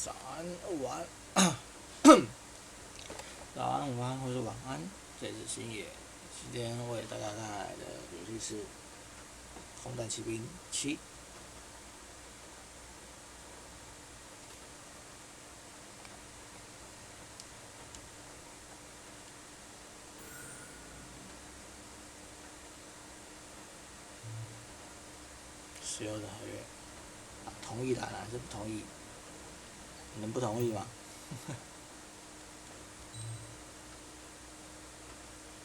早安、午安，早安、午安或是晚安。这是星野，今天为大家带来的游戏是《空战奇兵7》。16的合约，同意啦，还是不同意？你能不同意吗？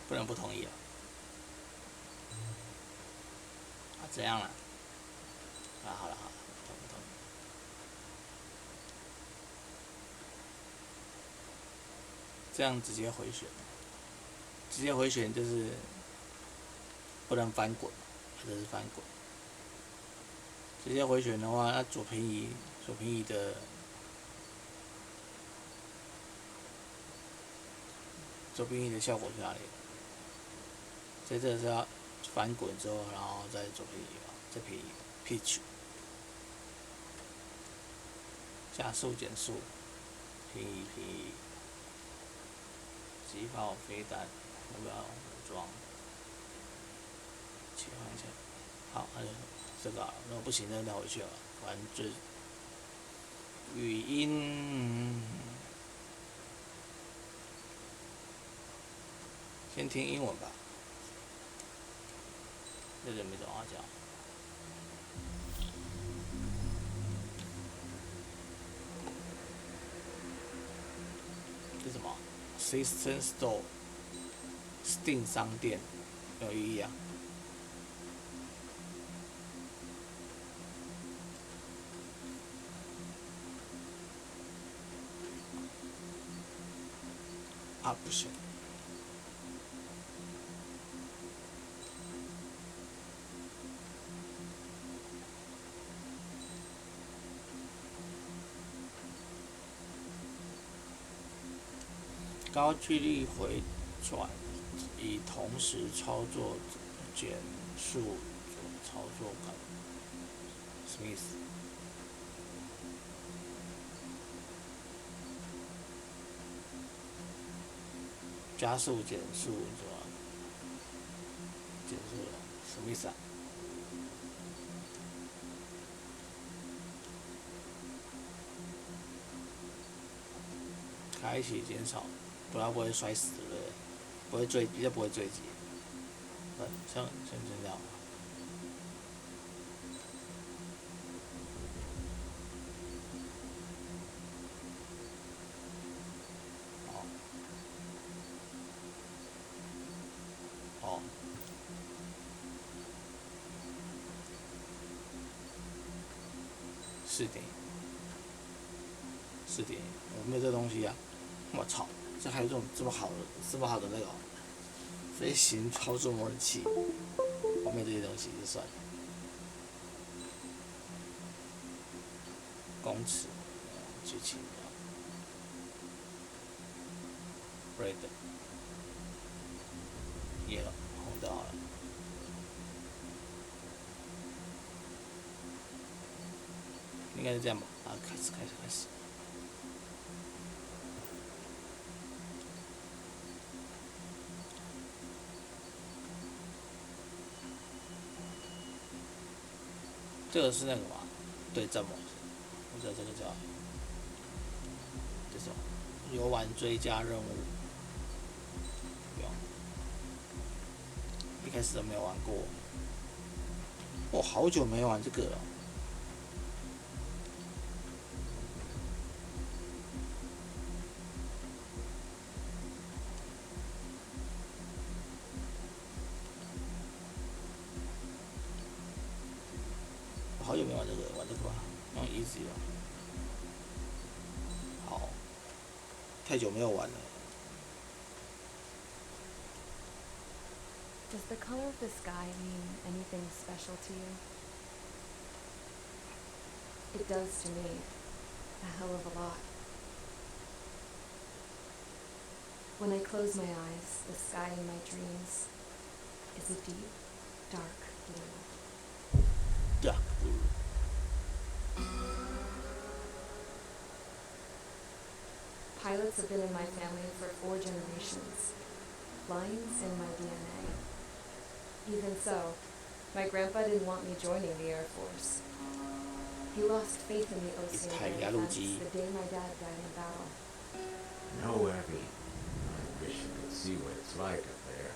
不能不同意啊！怎样了？好了，不同意。这样直接回旋，直接回旋就是不能翻滚，或者是翻滚。直接回旋的话，那左平移的效果是哪里？所以这个是要翻滚之后，然后再左平移嘛，再平移 pitch， 加速减速，平移，击炮飞弹，目标武装，切换一下，好，那就这个如果不行，就调回去了。反正就语音，先听英文吧。这个没怎么讲。这是什么 ？System Store，Steam 商店，有意义啊。不行。高距离回转，以同时操作减速操作感，什么意思？加速减速是吧？减速什么意思啊？开启减少，不然不会摔死，对不对？不会坠，比较不会坠机。像这样。4.1，我没有这东西啊！我操，这还有这么好的那个飞行操作模拟器，我没有这些东西就算了。公尺，剧情，red， yellow， 红的好了。应该是这样吧？开始。这个是那个嘛？对战模式，我知道这个叫这种游玩追加任务。一开始都没有玩过，我好久没玩这个了。好久没玩这个吧，用 easy 吧。好，太久没有玩了。Does the color of the sky mean anything special to you? It does to me, a hell of a lot. When I close my eyes, the sky in my dreams is a deep, dark blue. Dark blue. have been in my family for 4 generations. Flying's in my DNA. Even so, my grandpa didn't want me joining the Air Force. He lost faith in the ocean air defense the day my dad died in battle. No, Abby. I wish you could see what it's like up there.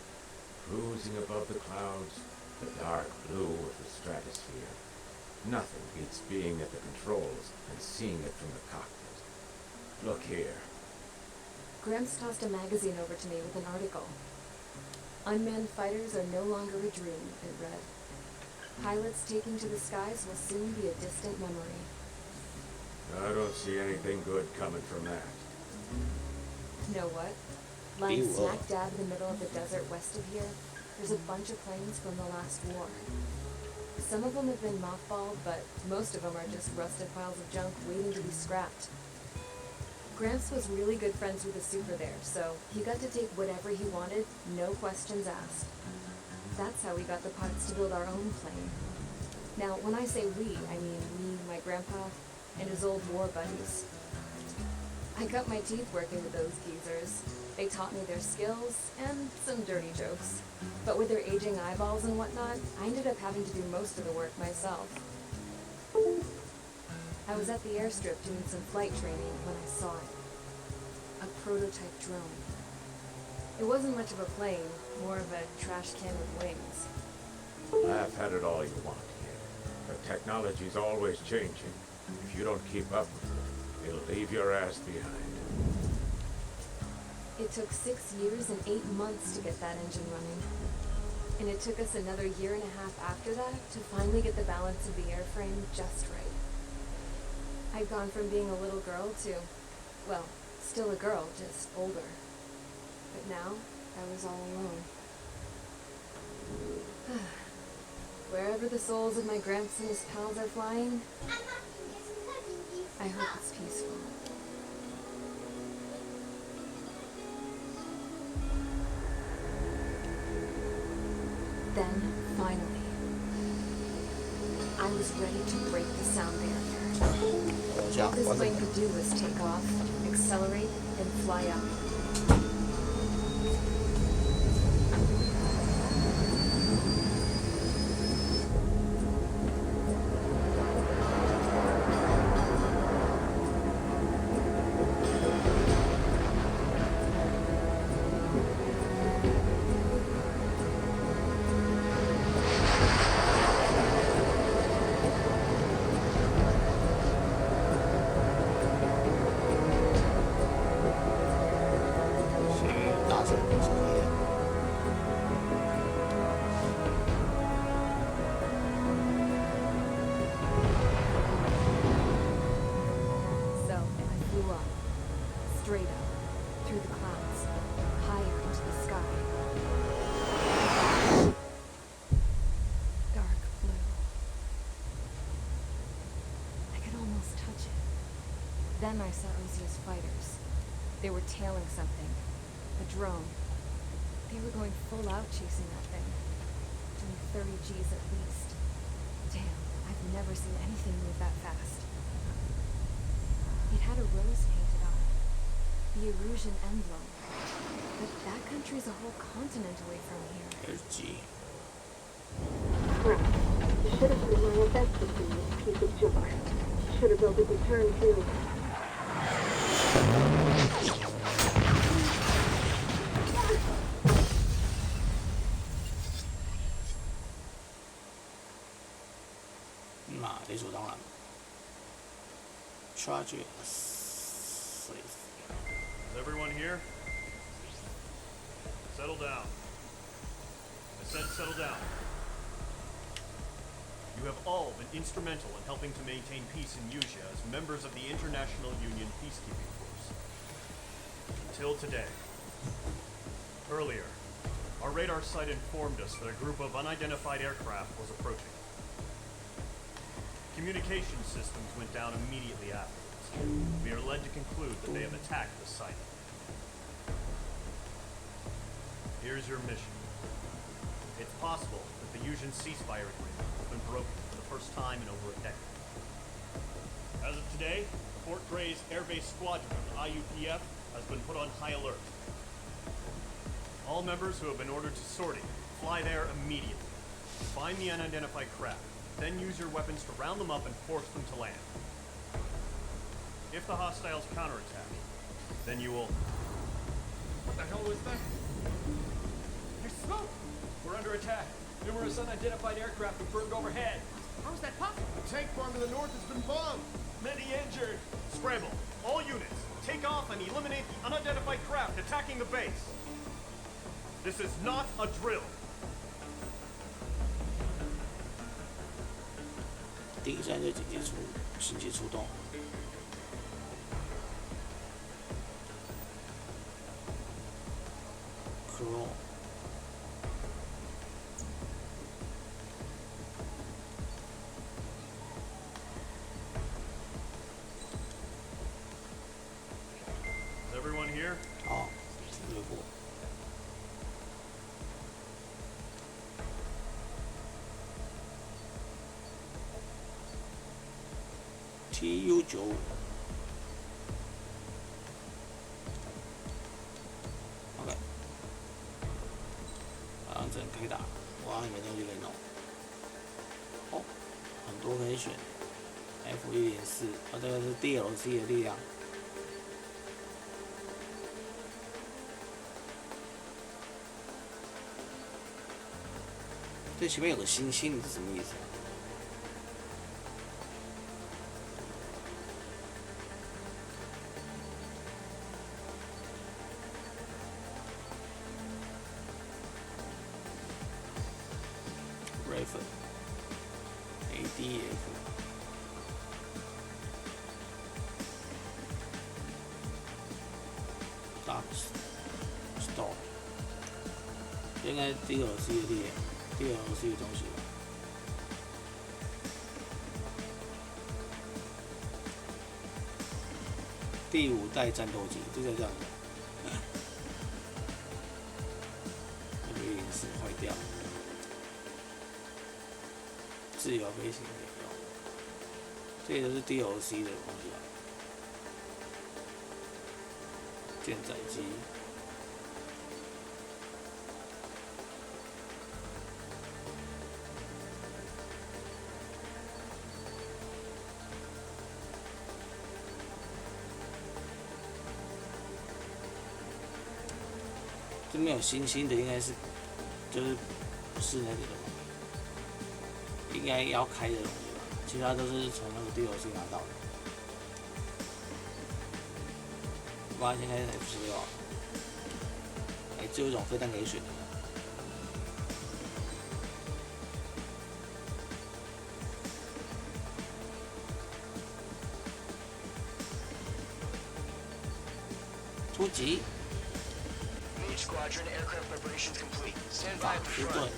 Cruising above the clouds, the dark blue of the stratosphere. Nothing beats being at the controls and seeing it from the cockpit. Look here. Gramps tossed a magazine over to me with an article. Unmanned fighters are no longer a dream, it read. Pilots taking to the skies will soon be a distant memory. I don't see anything good coming from that. Know what? Lying smack dab in the middle of the desert west of here, there's a bunch of planes from the last war. Some of them have been mothballed, but most of them are just rusted piles of junk waiting to be scrapped. Gramps was really good friends with the super there, so he got to take whatever he wanted, no questions asked. That's how we got the parts to build our own plane. Now, when I say we, I mean me, my grandpa, and his old war buddies. I cut my teeth working with those geezers. They taught me their skills, and some dirty jokes. But with their aging eyeballs and whatnot, I ended up having to do most of the work myself. I was at the airstrip doing some flight training when I saw it. A prototype drone. It wasn't much of a plane, more of a trash can with wings. Laugh at it all you want, kid. But technology's always changing. If you don't keep up with it, it'll leave your ass behind. It took 6 years and 8 months to get that engine running. And it took us another 1.5 years after that to finally get the balance of the airframe just right. I'd gone from being a little girl to, well, still a girl, just older. But now, I was all alone. Wherever the souls of my Gramps and his pals are flying, I hope it's peaceful. Then, finally, I was ready to break the sound barrier. All this plane could do was take off, accelerate, and fly up. Straight up, through the clouds, higher into the sky. Dark blue. I could almost touch it. Then I saw Ozio's fighters. They were tailing something. A drone. They were going full out chasing that thing. Doing 30 Gs at least. Damn, I've never seen anything move that fast. It had a rose painted on it. The Erusian emblem. But that country's a whole continent away from here. There's G. Crap. Should have been my best to see this piece of junk. Should have built a return too.那理所当然。Tragic safe. Is everyone here? Settle down. I said settle down. You have all been instrumental in helping to maintain peace in Usha as members of the International Union Peacekeeping Force. Until today. Earlier, our radar site informed us that a group of unidentified aircraft was approaching. Communication systems went down immediately afterwards. We are led to conclude that they have attacked the site. Here's your mission. It's possible that the Usian ceasefire agreement has been broken for the first time in over a decade. As of today, Fort Gray's Air Base Squadron, IUPF, has been put on high alert. All members who have been ordered to sortie, fly there immediately. Find the unidentified craft, then use your weapons to round them up and force them to land. If the hostiles counterattack, then you will... What the hell was that? There's smoke! We're under attack. Numerous unidentified aircraft confirmed overhead. How is that possible? A tank farm to the north has been bombed. Many injured. Scramble. All units, take off and eliminate the unidentified craft attacking the base. This is not a drill. 第一站就紧急出动。Crow。Is everyone here? 好，略过。TU95。OK。啊，这可以打，哇，里面东西可以弄。哦，很多可以选。F104，啊，这个是 DLC 的力量。这前面有个星星，这是什么意思？Rifle ADF Dark Storm， 这应该是 DLC 的力量。DLC 的东西吧。第5代战斗机，就这样子。F104坏掉，自由飞行也有，这也是 DLC 的东西吧。舰载机。这没有星星的应该是，就是不是那个的吧？应该要开的东西吧？其他都是从那个 DLC 拿到的。我现在才知道，只有一种飞弹可以选的。突击。Squadron aircraft preparations complete. Stand by at the front.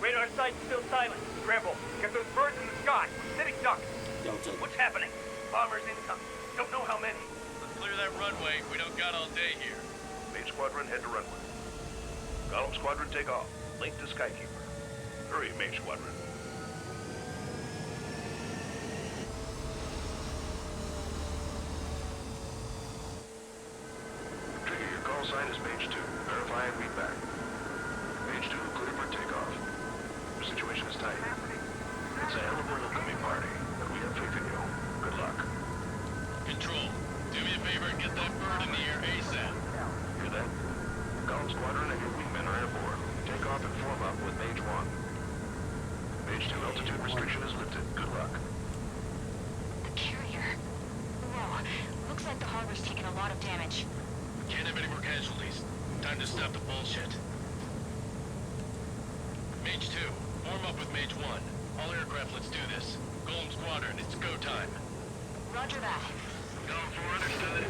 Radar site's still silent. Scramble. Get those birds in the sky. Sitting ducks. What's happening? Bombers incoming. Don't know how many. Clear that runway. We don't got all day here. Main Squadron, head to runway. Column Squadron, take off. Link to Skykeeper. Hurry, Main Squadron. Trigger, your call sign is Mage 2. Verify and read back. Mage 2, clear for takeoff. The situation is tight. It's a hell of a welcoming party, but we have faith in you. Good luck. Control. Do me a favor and get that bird in the air ASAP. Hear that? Column Squadron and your wingmen are airborne. Take off and form up with Mage 1. Mage 2 altitude restriction is lifted. Good luck. The carrier. Whoa. Looks like the harbor's taken a lot of damage. Can't have any more casualties. Time to stop the bullshit. Mage 2, form up with Mage 1. All aircraft, let's do this. Golem Squadron, it's go time. Roger that. Going for understood.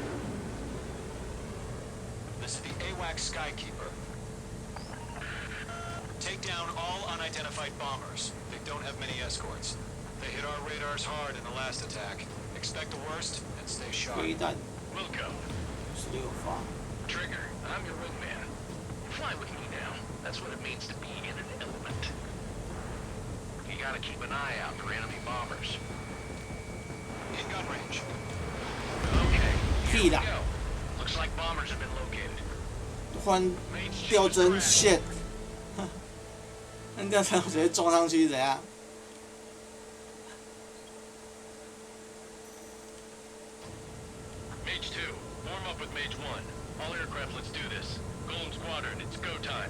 This is the AWAC Skykeeper. Take down all unidentified bombers. They don't have many escorts. They hit our radars hard in the last attack. Expect the worst and stay sharp. 飞弹 Wilco. 16发。 Trigger, I'm your wingman. Fly with me now. That's what it means to be in an element. You gotta keep an eye out for enemy bombers. In gun range. Okay, here we 屁啦！ go. Looks like bombers have been located. 突然掉针线，那掉针我直接撞上去怎样？ Mage 2, warm up with Mage 1. All aircraft, let's do this. Golem Squadron, it's go time.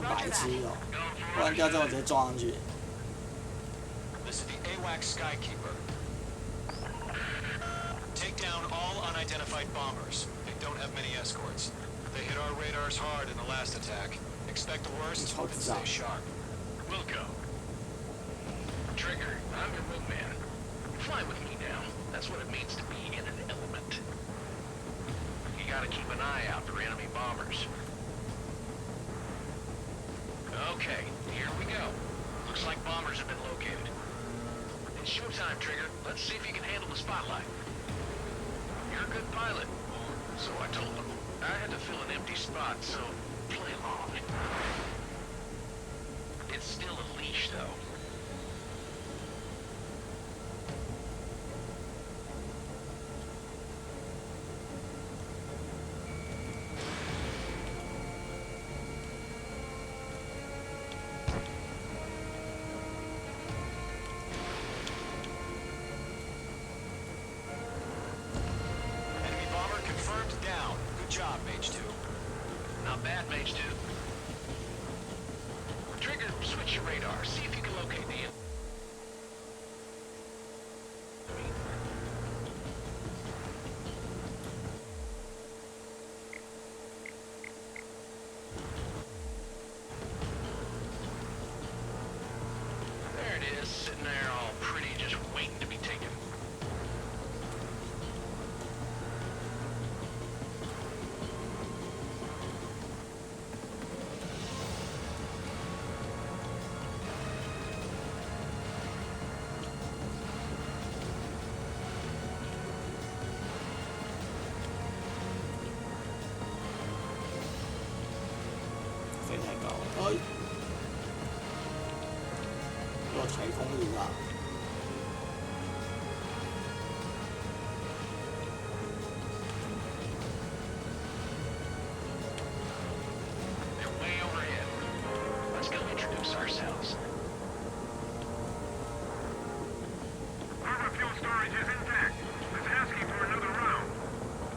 白痴哦！突然掉针我直接撞上去。 This is the AWAC Skykeeper. Take down all unidentified bombers. They don't have many escorts. They hit our radars hard in the last attack. Expect the worst and stay sharp. Wilco. Trigger, I'm your wingman. Fly with me now. That's what it means to be in an element. You gotta keep an eye out for enemy bombers. Okay, here we go. Looks like bombers have been located. It's showtime, Trigger. Let's see if you can handle the spotlight. You're a good pilot. So I told them. I had to fill an empty spot, so play along. It's still a leash, though. Enemy bomber confirmed down. Good job, Mage 2. Not bad, Mage 2. Trigger, switch your radar. See if you can locate the enemy. There it is, sitting there all pretty, just waiting to be taken.飞太高了，哎，有台风日啊！ They're way overhead. Let's go introduce ourselves. Harbor fuel storage is intact. It's asking for another round.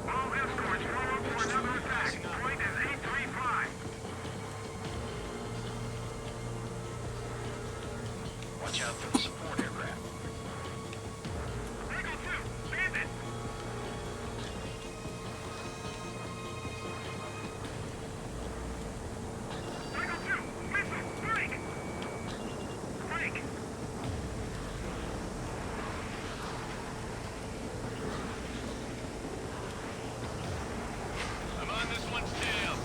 All escorts form up for another attack. Point is 835. Watch out for the support aircraft. Eagle 2, bandit! Eagle 2, missile, break! Break! I'm on this one's tail.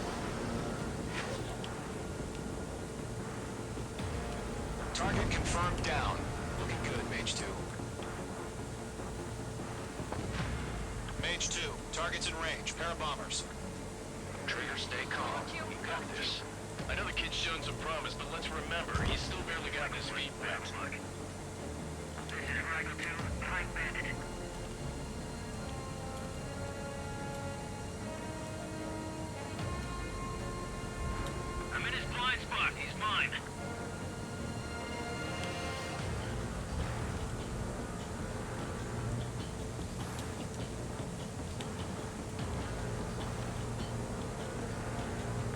Target confirmed down. Looking good, Mage 2. Mage 2, target's in range. Pair of bombers. Trigger, stay calm. You got this. I know the kid's shown some promise, but let's remember, he's still barely got his feet wet. This is Eagle 2, fight bandit. I'm in his blind spot. He's mine.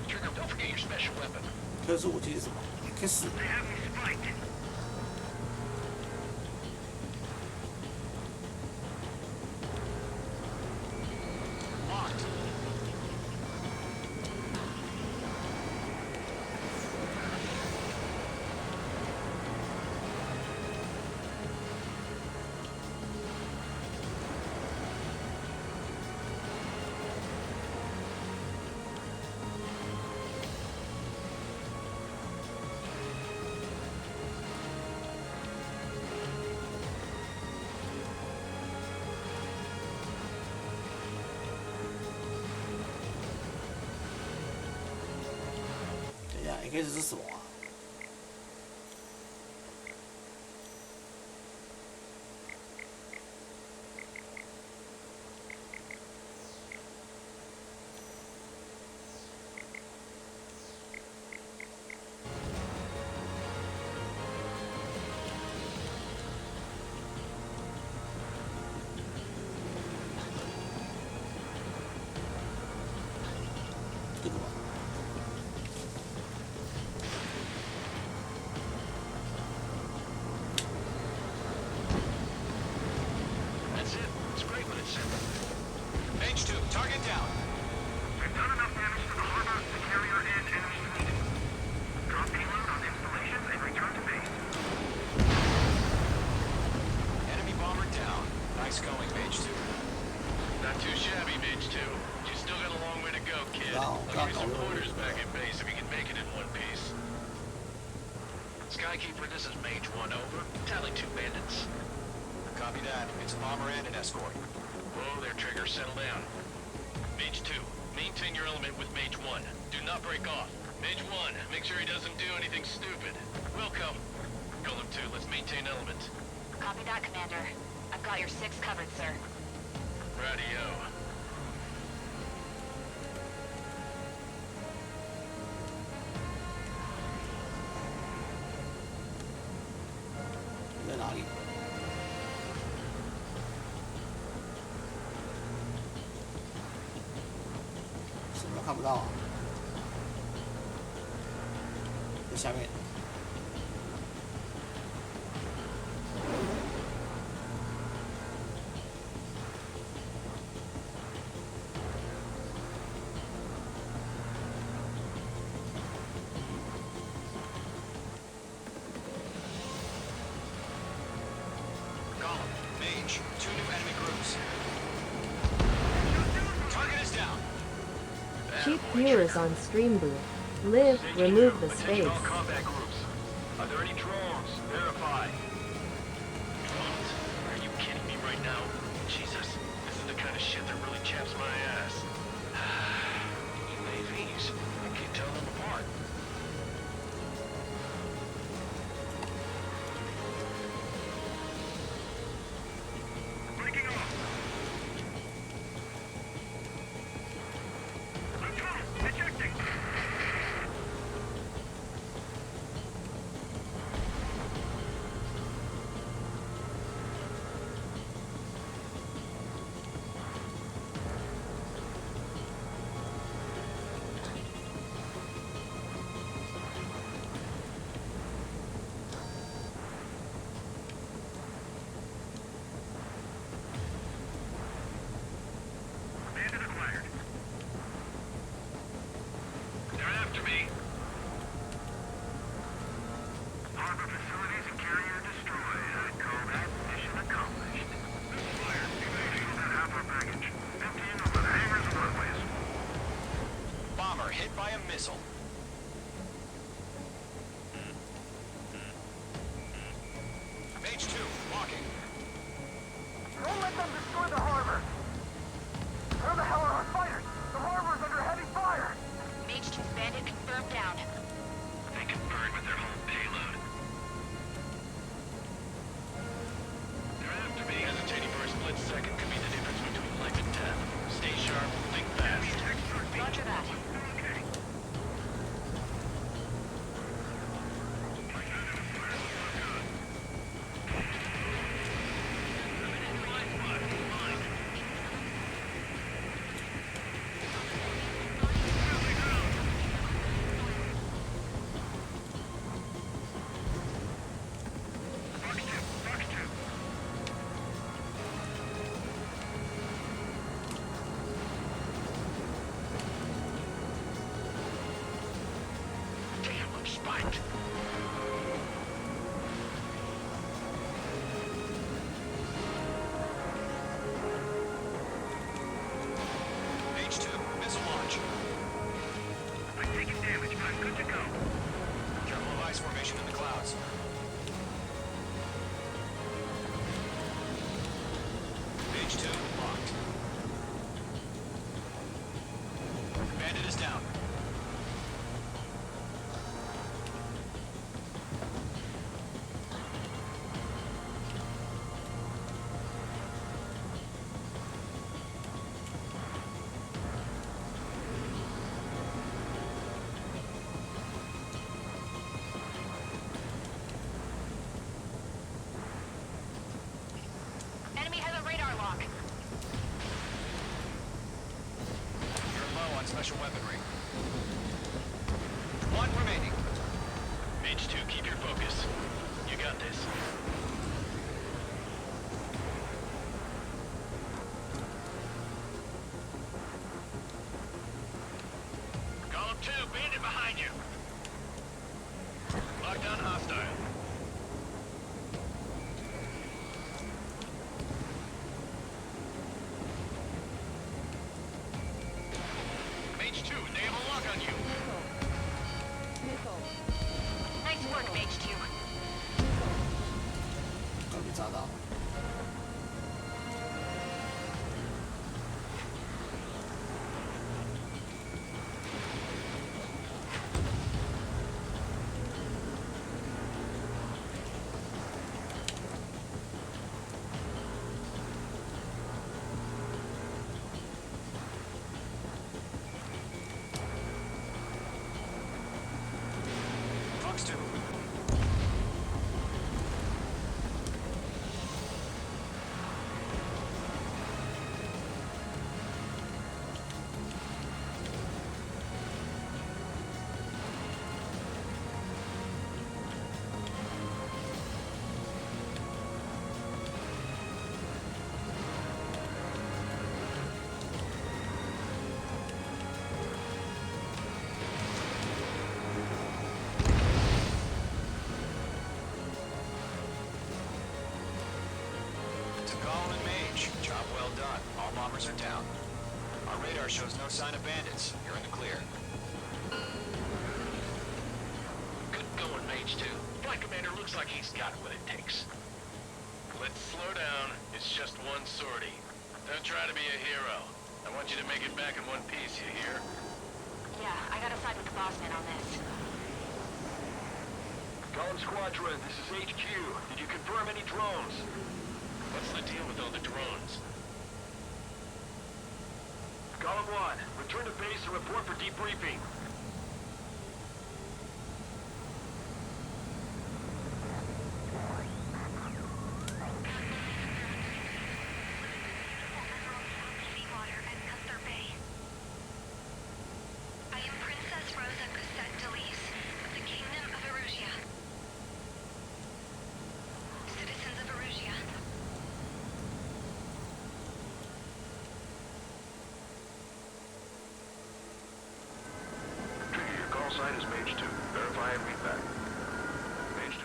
Trigger, don't forget your special weapon. 特殊武器是什么？开始。 They have me spiked. Locked. 开始是什么啊？这个吧。 That's it. It's great when it's simple. Mage 2, target down. We've done enough damage to the harbor, the carrier, and enemy fleet. Drop payload on installations and return to base. Enemy bomber down. Nice going, Mage 2. Not too shabby, Mage 2. You still got a long way to go, kid. Wow, I'll give you some pointers back at base if you can make it in one piece. Skykeeper, this is Mage 1, over. Tally 2 bandits. Copy that. It's a bomber and an escort. Whoa there, Trigger. Settle down. Mage 2, maintain your element with Mage 1. Do not break off. Mage 1, make sure he doesn't do anything stupid. Welcome. Golem 2, let's maintain element. Copy that, Commander. I've got your 6 covered, sir. Radio.你在哪里？什么看不到啊？在下面。Mage, 2 new enemy groups. Target is down. Chief viewers on stream booth. Live, remove the space. Attention all combat groups. Are there any drones? Verify. Drones? Are you kidding me right now? Jesus, this is the kind of shit that really chaps my ass. UAVs. I can't tell them apart. Breaking off. Lieutenant, ejecting. Bandit acquired. They're after me. Harbor facilities and carrier destroyed. I'd call that mission accomplished. Fire, evading that half our baggage. Emptying over the hangars and runways. Bomber hit by a missile. Mage 2, walking. Don't let them destroy the harbor. Where the hell are our fighters? The harbor's under heavy fire. Mage 2 bandit confirmed down. They conferred with their whole payload. They're after me. Hesitating for a split second could be the difference between life and death. Stay sharp, think fast. Roger that. following Mage. Job well done. All bombers are down. Our radar shows no sign of bandits. You're in the clear. Good going, Mage 2. Flight Commander looks like he's got what it takes. Let's slow down. It's just one sortie. Don't try to be a hero. I want you to make it back in one piece, you hear? Yeah, I gotta side with the boss man on this. Column Squadron, this is HQ. Did you confirm any drones? What's the deal with all the drones? Column 1, return to base and report for debriefing. Sign is Mage 2. Verify and read back. Mage 2.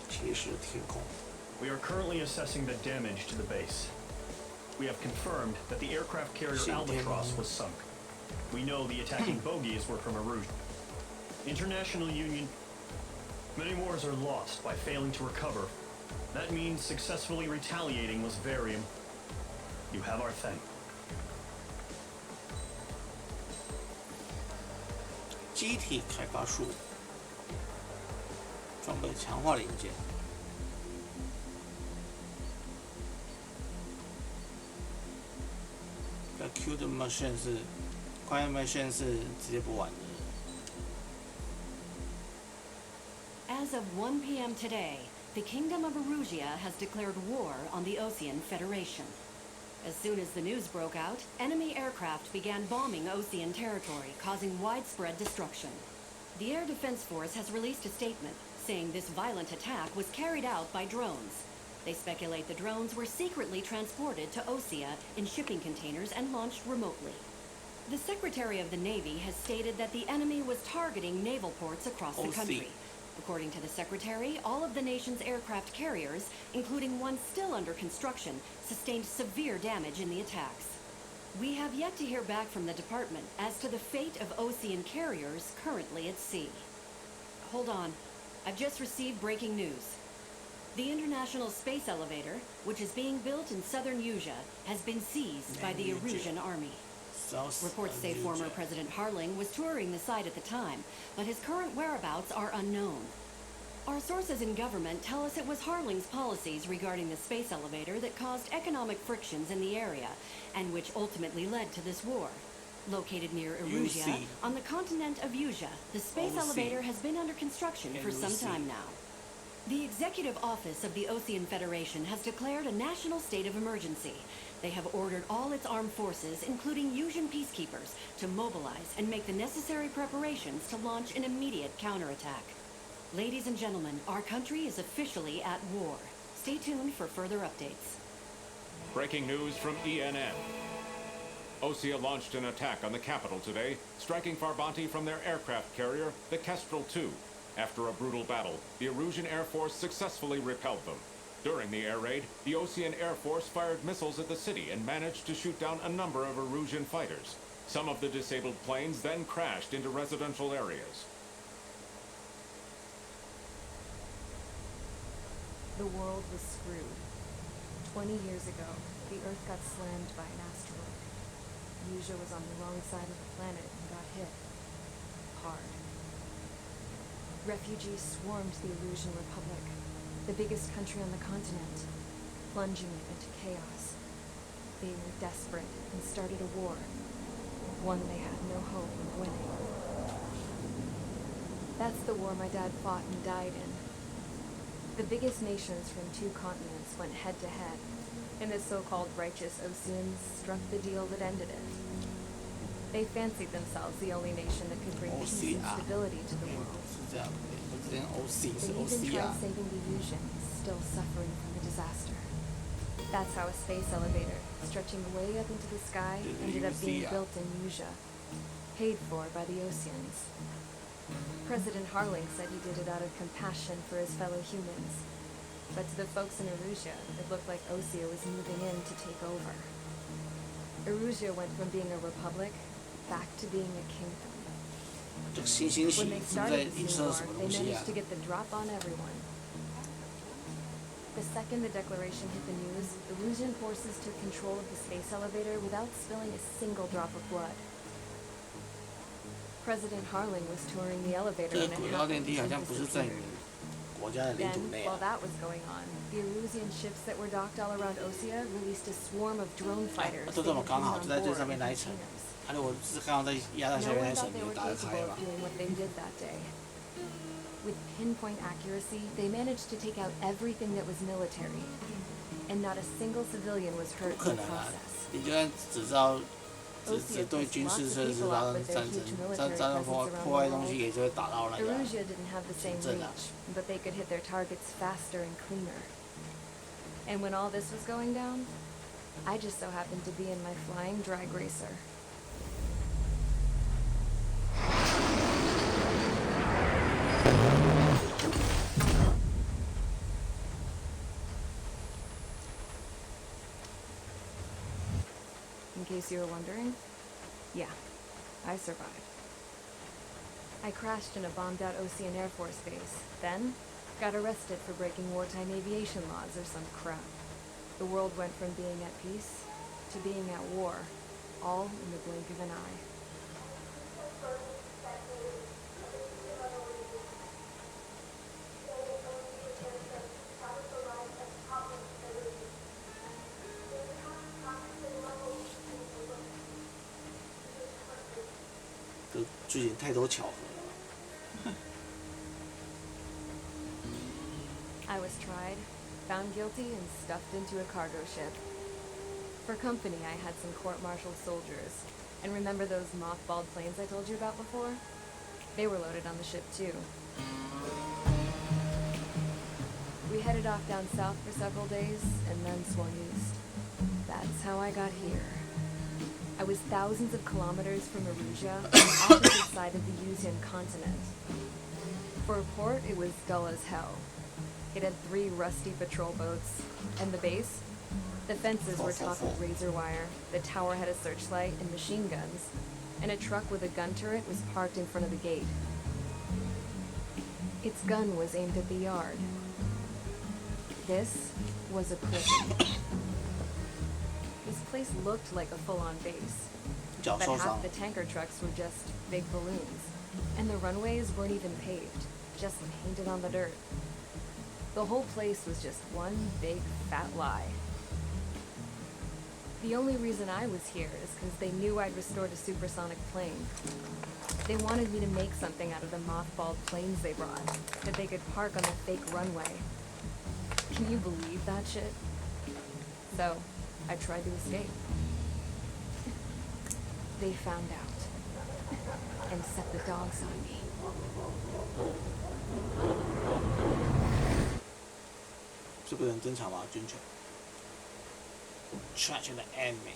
骑士天空。 We are currently assessing the damage to the base. We have confirmed that the aircraft carrier Albatross was sunk. We know the attacking bogies were from Erusia. International Union. Many wars are lost by failing to recover. That means successfully retaliating was very important. You have our thanks. 机体开发术，装备强化零件。那 Q 的 machine 是，快的 machine 是直接不玩的。 As of 1 p.m. today, the Kingdom of Erusia has declared war on the Osean Federation. As soon as the news broke out, enemy aircraft began bombing Osean territory, causing widespread destruction. The Air Defense Force has released a statement, saying this violent attack was carried out by drones. They speculate the drones were secretly transported to Osea in shipping containers and launched remotely. The Secretary of the Navy has stated that the enemy was targeting naval ports across the country. According to the Secretary, all of the nation's aircraft carriers, including one still under construction, sustained severe damage in the attacks. We have yet to hear back from the department as to the fate of Osean carriers currently at sea. Hold on. I've just received breaking news. The International Space Elevator, which is being built in southern Usia, has been seized by the Erusian army. Reports say former President Harling was touring the site at the time, but his current whereabouts are unknown. Our sources in government tell us it was Harling's policies regarding the space elevator that caused economic frictions in the area, and which ultimately led to this war. Located near Erusia, on the continent of Usia, the space elevator has been under construction for some time now. The Executive Office of the Osean Federation has declared a national state of emergency. They have ordered all its armed forces, including Usian peacekeepers, to mobilize and make the necessary preparations to launch an immediate counterattack. Ladies and gentlemen, our country is officially at war. Stay tuned for further updates. Breaking news from ENN. Osea launched an attack on the capital today, striking Farbanti from their aircraft carrier, the Kestrel II. After a brutal battle, the Erusian Air Force successfully repelled them. During the air raid, the Osean Air Force fired missiles at the city and managed to shoot down a number of Erusian fighters. Some of the disabled planes then crashed into residential areas. The world was screwed. 20 years ago, the Earth got slammed by an asteroid. Usia was on the wrong side of the planet and got hit. Hard. Refugees swarmed the Erusian Republic, the biggest country on the continent, plunging it into chaos. They were desperate and started a war, one they had no hope of winning. That's the war my dad fought and died in. The biggest nations from 2 continents went head-to-head, and the so-called righteous Oseans struck the deal that ended it. They fancied themselves the only nation that could bring peace and stability to the world. They even tried saving the Usians, still suffering from the disaster. That's how a space elevator, stretching way up into the sky, ended up being built in Usha, paid for by the Oceans. President Harling said he did it out of compassion for his fellow humans. But to the folks in Erusia, it looked like Osea was moving in to take over. Erusia went from being a republic back to being a kingdom. When they started this new war, they managed to get the drop on everyone. The second the declaration hit the news, Erusian forces took control of the space elevator without spilling a single drop of blood. President Harling was touring the elevator when it happened and disappeared. Then, while that was going on, the Erusian ships that were docked all around Osea released a swarm of drone fighters. No one thought they were capable of doing what they did that day. With pinpoint accuracy, they managed to take out everything that was military, and not a single civilian was hurt in the process. 只对军事设施发生战争破坏东西也就会打到那个 Erusia didn't have the same reach, but they could hit their targets faster and cleaner. And when all this was going down, I just so happened to be in my flying drag racer. In case you were wondering, yeah, I survived. I crashed in a bombed-out Ocean Air Force base, then got arrested for breaking wartime aviation laws or some crap. The world went from being at peace to being at war, all in the blink of an eye. I was tried, found guilty, and stuffed into a cargo ship. For company, I had some court-martialed soldiers. And remember those mothballed planes I told you about before? They were loaded on the ship, too. We headed off down south for several days, and then swung east. That's how I got here. I was thousands of kilometers from Erusia, on the opposite side of the Usian continent. For a port, it was dull as hell. It had 3 rusty patrol boats, and the base? The fences were topped with razor wire, the tower had a searchlight and machine guns, and a truck with a gun turret was parked in front of the gate. Its gun was aimed at the yard. This was a prison. This place looked like a full-on base, but half the tanker trucks were just big balloons, and the runways weren't even paved, just painted on the dirt. The whole place was just one big fat lie. The only reason I was here is because they knew I'd restored a supersonic plane. They wanted me to make something out of the mothballed planes they brought, that they could park on the fake runway. Can you believe that shit? So, I tried to escape. They found out, and set the dogs on me. Trash the enemy.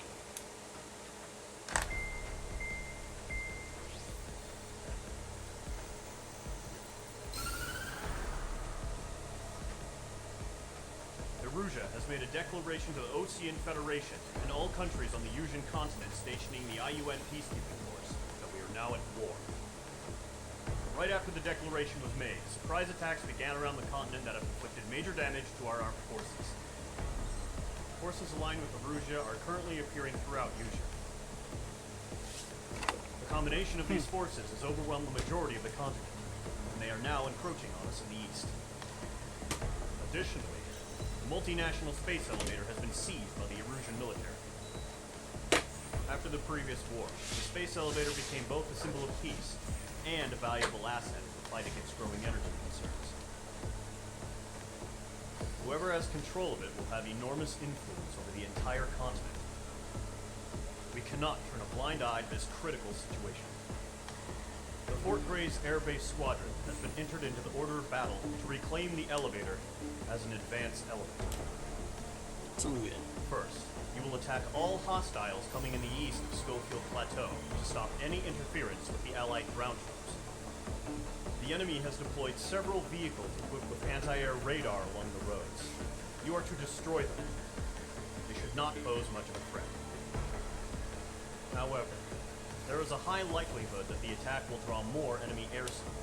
Erusia has made a declaration to the Ocean Federation and all countries on the Usian continent stationing the IUN peacekeeping force that we are now at war. Right after the declaration was made, surprise attacks began around the continent that have inflicted major damage to our armed forces. Forces aligned with Erusia are currently appearing throughout Usha. The combination of these forces has overwhelmed the majority of the continent, and they are now encroaching on us in the east. Additionally, the multinational space elevator has been seized by the Erusian military. After the previous war, the space elevator became both a symbol of peace and a valuable asset in the fight against growing energy concerns. Whoever has control of it will have enormous influence over the entire continent. We cannot turn a blind eye to this critical situation. The Fort Gray's Air Base Squadron has been entered into the order of battle to reclaim the elevator as an advanced element. 增援。First, you will attack all hostiles coming in the east of Schofield Plateau to stop any interference with the Allied ground troops. The enemy has deployed several vehicles equipped with anti-air radar along the roads. You are to destroy them. They should not pose much of a threat. However, there is a high likelihood that the attack will draw more enemy air support.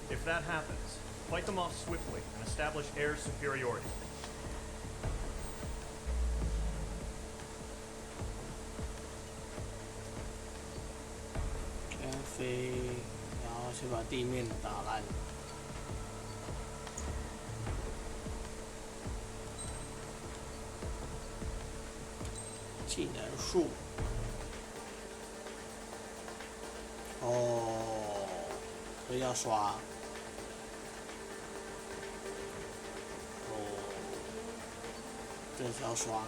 If that happens, fight them off swiftly and establish air superiority.先飞，然后先把地面打烂。技能树。哦，所以要刷。哦，这是要刷。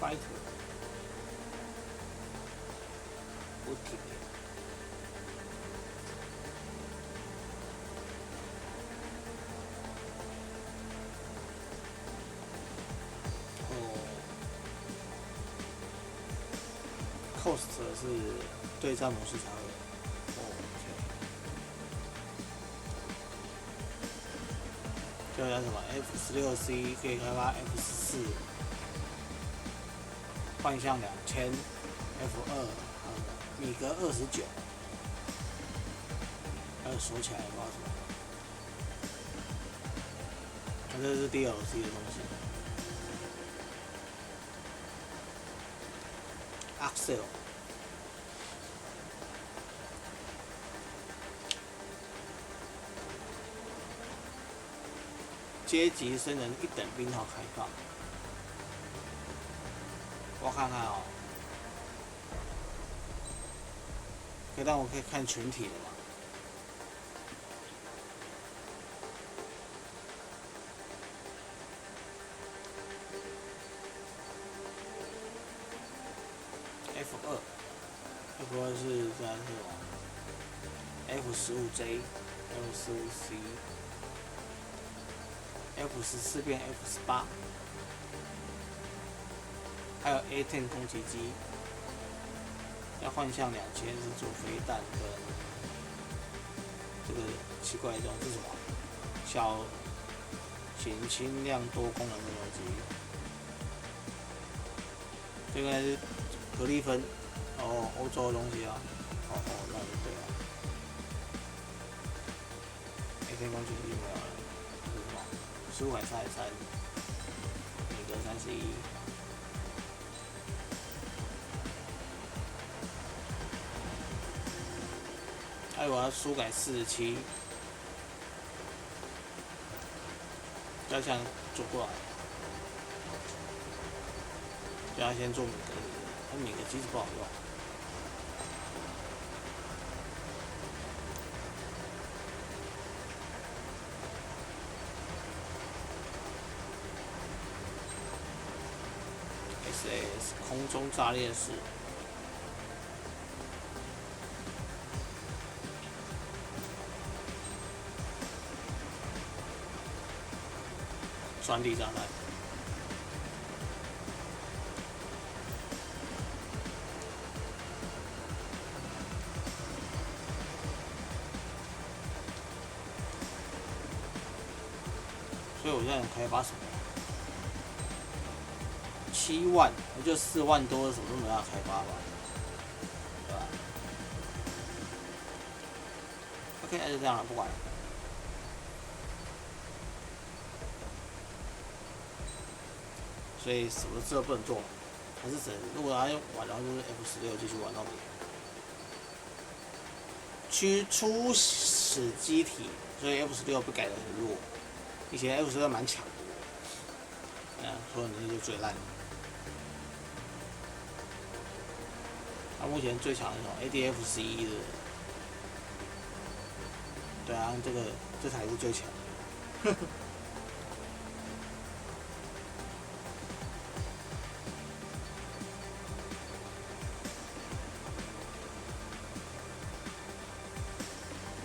Fighter， 不停。Cost 是对战模式才会。这叫什么 ？F16C 可以开发 F14，幻象2000 ，F2，米格29，还有锁起来不知道什么。这是 DLC 的东西。Axel。阶级升人1等兵号开放，我看看哦，可以让我可以看全体的吗？F2 是这样是什么 ？F15J、F14C。F14变 F18，还有 A10 攻击机，要幻象2000是做飞弹跟这个奇怪的东西是什么？小型轻量多功能的攻击，这个是格利芬，哦，欧洲的东西啊，哦，那就对了。A10 攻击机没有了。1533，米格31，还有我要书改47，要这样做过来，就要先做米格，但米格机子不好用。SAS 空中炸裂式，钻地炸弹，所以我现在开发什么？7万，也就4万多，什么都没办法开发吧，对吧 ？OK， 那就这样了，不管了。所以什么事都不能做，还是只能如果他用玩，然后就是 F16继续玩到底。初始机体，所以 F16被改得很弱，以前 F16蛮强的，所有能力就最烂的。他目前最强的是什么 ？ADF11的，对啊，这才是最强的。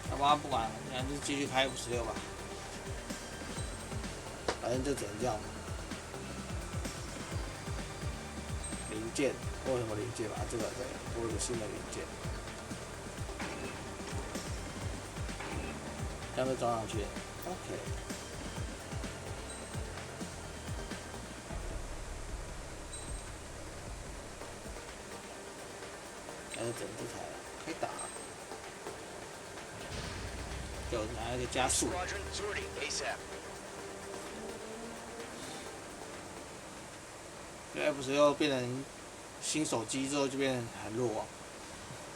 好吧，不管了，那就继续开56吧。反正就只能这样。零件，为什么零件啊？这个对，多一个新的零件，这样就装上去。OK。还是整这台开打，就拿一个加速。F16变成新手机之后就变得很弱，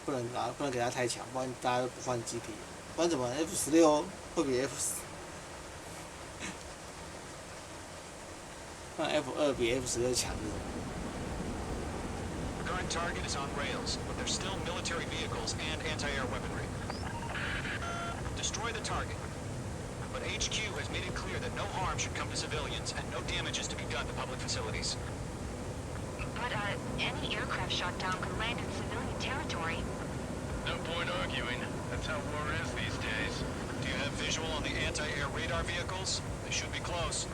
不能给它太强，不然大家都不换机体，不然怎么 F16会比 F2比 F16强的？ Current target is on rails, but there's still military vehicles and anti-air weaponry. Destroy the target. But HQ has made it clear that no harm should come to civilians and no damage is to be done to public facilities. But, any aircraft shot down could land in civilian territory. No point arguing. That's how war is these days. Do you have visual on the anti-air radar vehicles? They should be close.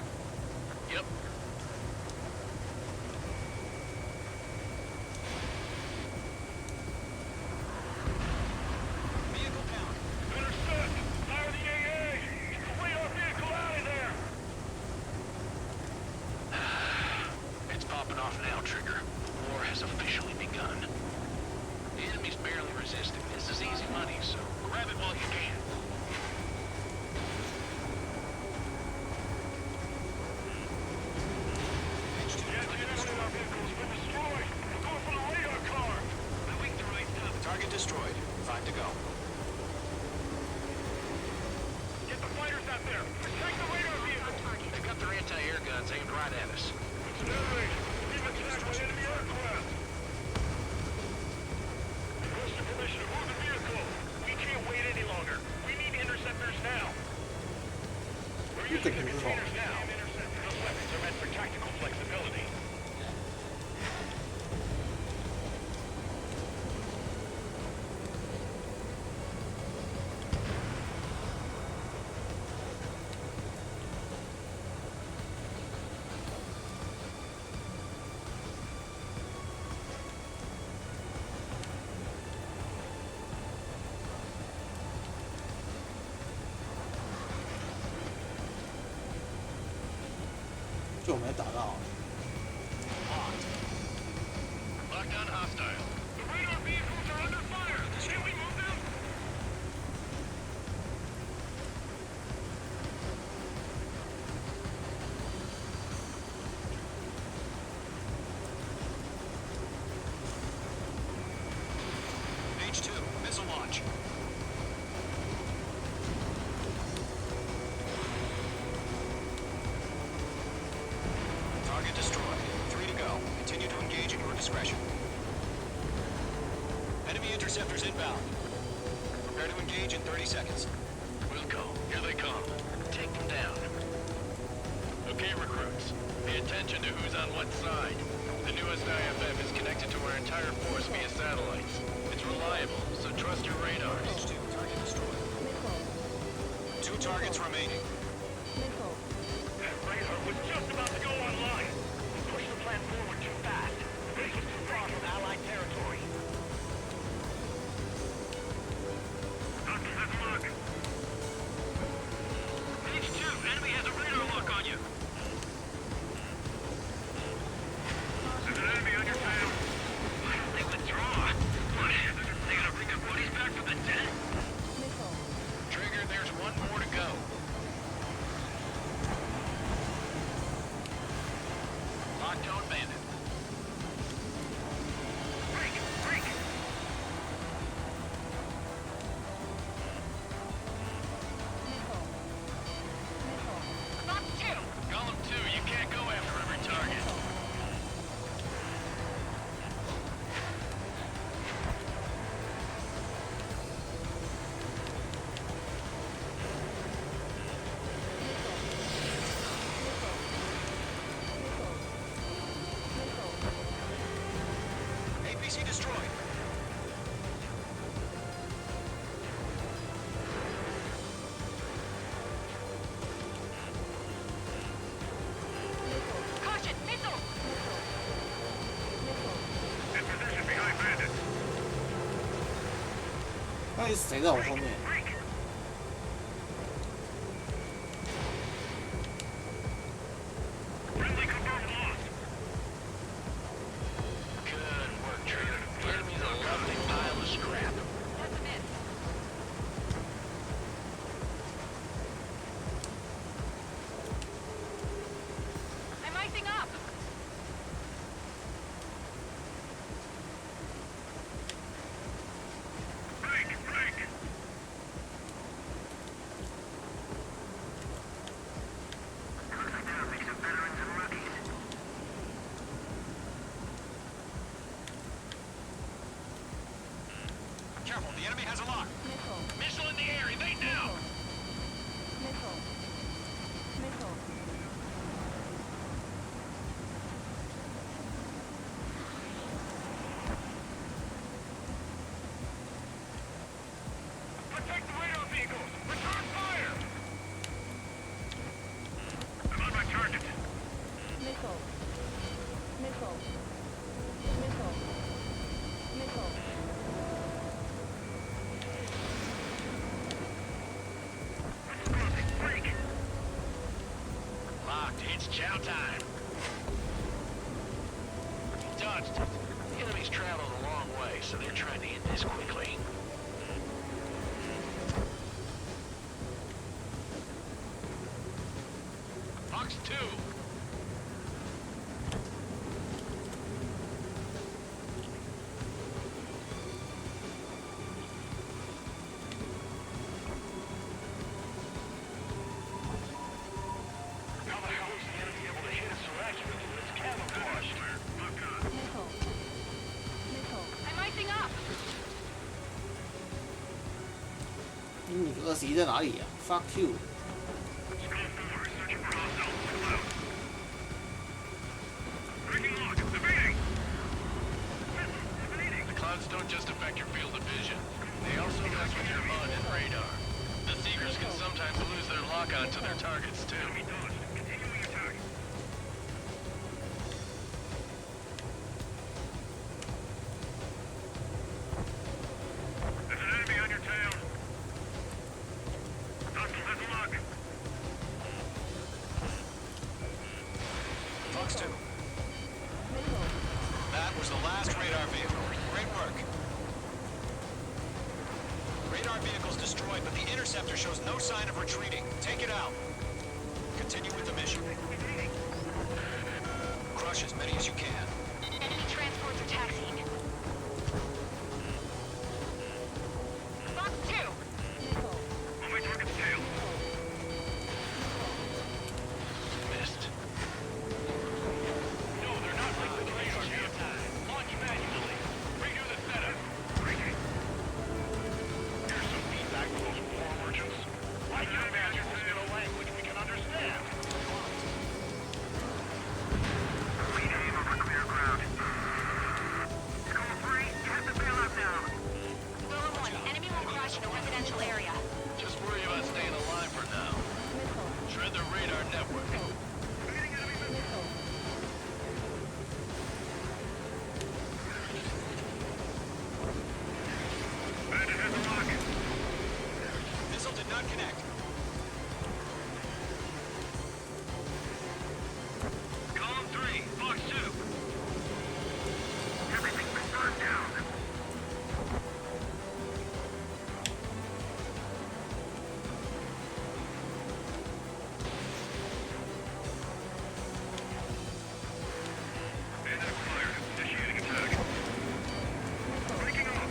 Yep. Vehicle down. Intercept! Fire the AA! Get the radar vehicle out of there! It's popping off now, Trigger. The war has officially begun. The enemy's barely resisting. This is easy money, so grab it while you can. Target destroyed. 5 to go. Get the fighters out there! Protect the radar vehicle! They've got their anti-air guns aimed right at us. It's an air raid! We've attacked by enemy aircraft! Requesting permission to move the vehicle! We can't wait any longer! We need interceptors now! We're using the containers now! Those weapons are meant for tactical flexibility. Lockdown 就没打到。 Lockdown hostile. The radar vehicles are under fire! Can we move them? H2, missile launch. Target destroyed. 3 to go. Continue to engage at your discretion. Enemy interceptors inbound. Prepare to engage in 30 seconds. We'll go. Here they come. Take them down. Okay, recruits. Pay attention to who's on what side. The newest IFF is connected to our entire force via satellites. It's reliable, so trust your radars. H2, target destroyed. 2 targets remaining. That radar was just about to go online! Push the plan forward too fast! The base was too far from Allied territory! Doctor, have a look! H2, enemy has a radar lock on you! There's an enemy on your tail! Why don't they withdraw? What? They gonna bring their buddies back from the dead? Trigger, there's one more to go. Lockdown bandit. Break! Break! Bob 2! Column 2, you can't go after every target. APC destroyed. 是谁在我后面？ Good work, Trigger. The enemy's a lovely pile of scrap. That's a miss. I'm icing up. Careful, the enemy has a lock. Missile in the air, evade now! Protect the radar vehicles! Return fire! I'm on my target. Locked, it's chow time. Dodged it. The enemy's traveled a long way, so they're trying to end this quickly. Fox 2. How the hell is the enemy able to hit us so accurately when it's camouflaged? I'm icing up. 你个21在哪里呀？Fuck you！ The clouds don't just affect your field of vision. They also mess with your HUD and radar. The Seekers can sometimes lose their lock-on to their targets, too. There's an enemy on your tail. Hostile has a lock. Fox 2. That was the last radar vehicle. Great work. Radar vehicle's destroyed, but the interceptor shows no sign of retreating. Take it out. Continue with the mission. Crush as many as you can. Enemy transports are taxiing. Fox 2. On my target's tail. Missed. No, they're not linked to the radar vehicle. Launch manually. Redo the setup. Here's some feedback for those war merchants. Why can't we in a language we can understand? We aim over clear ground. Score 3, have the bailout now. Lower 1. Enemy will crash in a residential area. Just worry about staying alive for now. Shred the radar network. Bandit has a rocket. Missile did not connect. Column 3, Fox 2. Everything's been burned down. Bandit acquired. Initiating attack. Breaking off.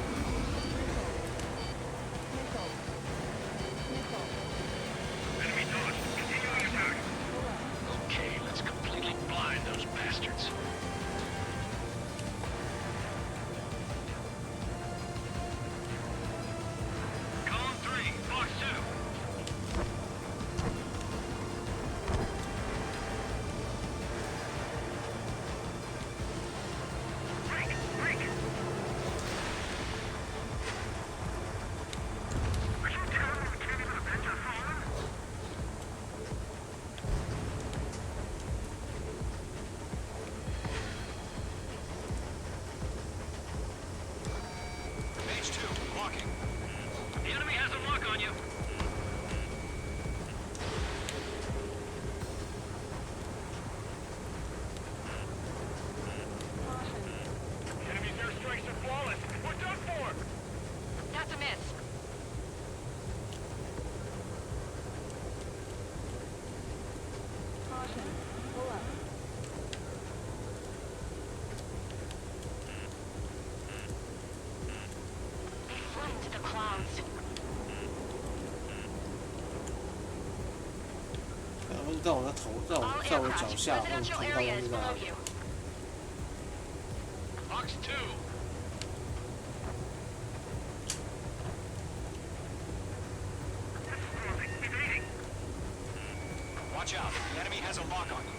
在我的头，在我脚下，我看不到东西在哪里。Fox 2. Watch out. The enemy has a lock on you.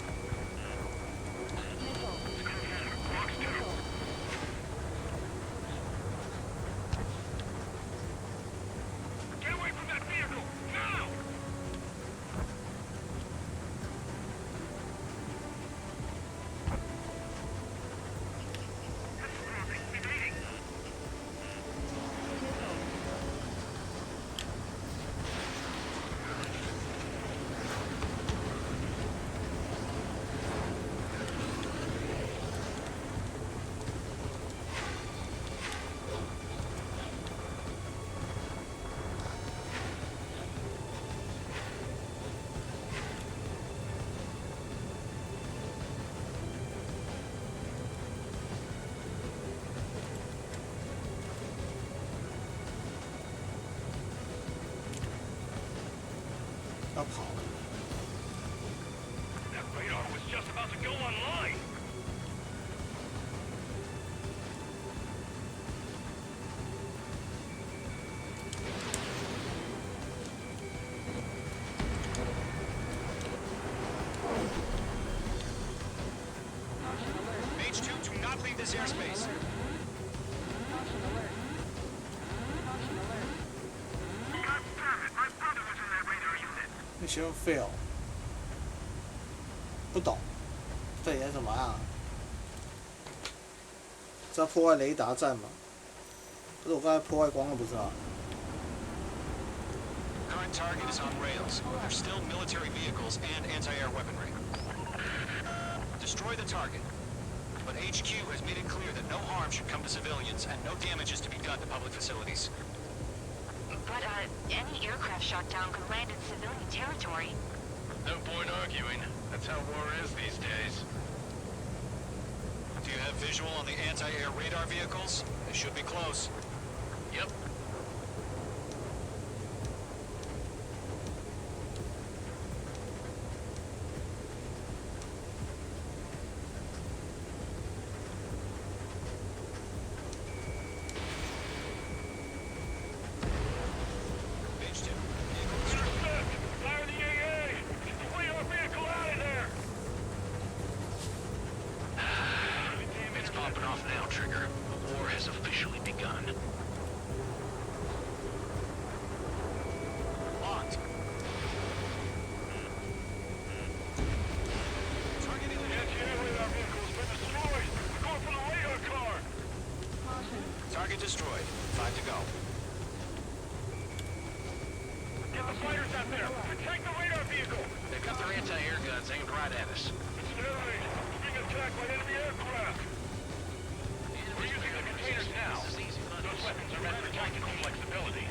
Get away from that vehicle! Now!要跑了。 That radar was just about to go online! Mage 2, do not leave this airspace. Mission fail。不懂，这演什么啊？是要破坏雷达站吗？不是我刚才破坏光了，不是啊？ Current target is on rails, but there's still military vehicles and anti-air weaponry. Destroy the target. But HQ has made it clear that no harm should come to civilians and no damage is to be done to public facilities. But, any aircraft shot down could land in civilian territory. No point arguing. That's how war is these days. Do you have visual on the anti-air radar vehicles? They should be close. Yep. Mage 2. Intercept! Fire the AA! Get the radar vehicle out of there! It's popping off now, Trigger. The war has officially begun. Locked. Targeting the Anti-air radar vehicle has been destroyed! We're going for the radar car! target destroyed. 5 to go. Get the fighters out there! Protect the radar vehicle! They've got their anti-air guns aimed right at us. It's an air raid! We're being attacked by enemy aircraft! We're using the containers now. Those weapons are meant for tactical flexibility.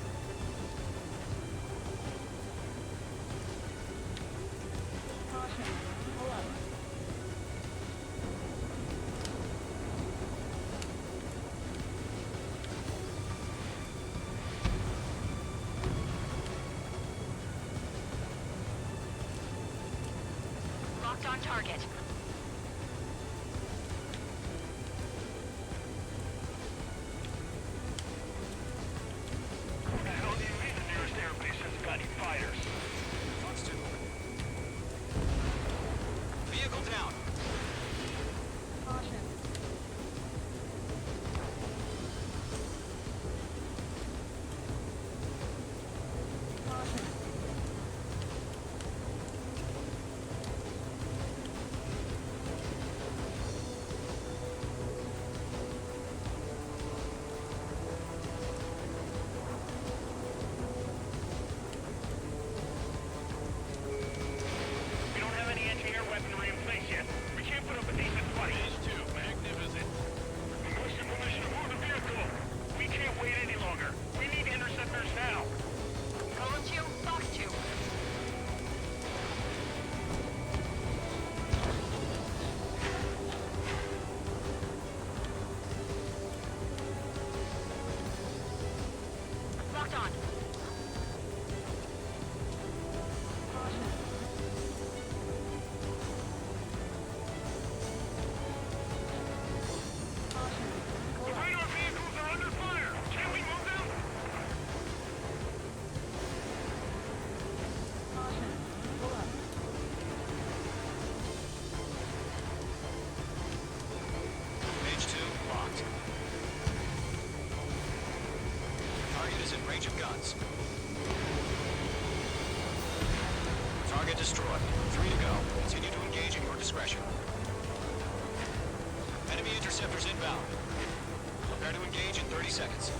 Locked on target. Who the hell do you mean the nearest airbase hasn't got any fighters? Fox 2. Vehicle down. discretion. Enemy interceptors inbound. Prepare to engage in 30 seconds.